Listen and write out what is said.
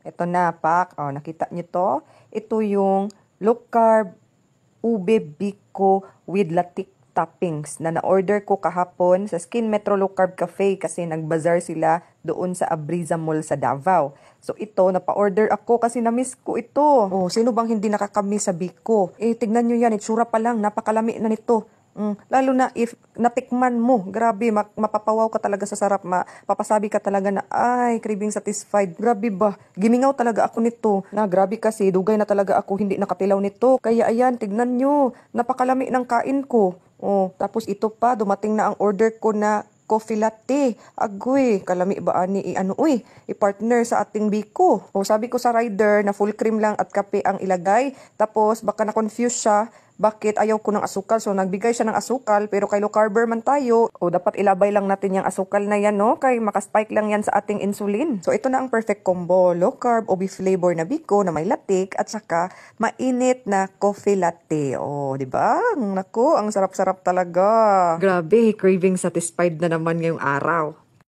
Ito na, Pak. Oh, nakita niyo to? Ito yung low carb ube biko with latik toppings na na-order ko kahapon sa Skin Metro Low Carb Cafe kasi nag-bazaar sila doon sa Abriza Mall sa Davao. So ito, napa-order ako kasi na-miss ko ito. Oh, sino bang hindi nakakamiss sa biko? Tignan nyo yan, itsura pa lang, napakalami na nito. Lalo na if natikman mo, grabe, mapapawaw ka talaga sa sarap, mapapasabi ka talaga na, ay, craving satisfied. Grabe ba? Gimingaw talaga ako nito. Na grabe kasi, dugay na talaga ako hindi nakatilaw nito. Kaya ayan, tignan nyo, napakalami ng kain ko. Oh, tapos ito pa, dumating na ang order ko na coffee latte. Agoy, kalami ba ani i-partner sa ating biko. O sabi ko sa rider na full cream lang at kape ang ilagay. Tapos baka na-confuse siya bakit ayaw ko ng asukal. So nagbigay siya ng asukal pero kay low carber man tayo. O dapat ilabay lang natin yung asukal na yan, no? Kay makaspike lang yan sa ating insulin. So ito na ang perfect combo. Low carb o beef flavor na biko na may latik at saka mainit na coffee latte. O, di ba? Naku, ang sarap-sarap talaga. Grabe, craving satisfied na naman ngayong araw.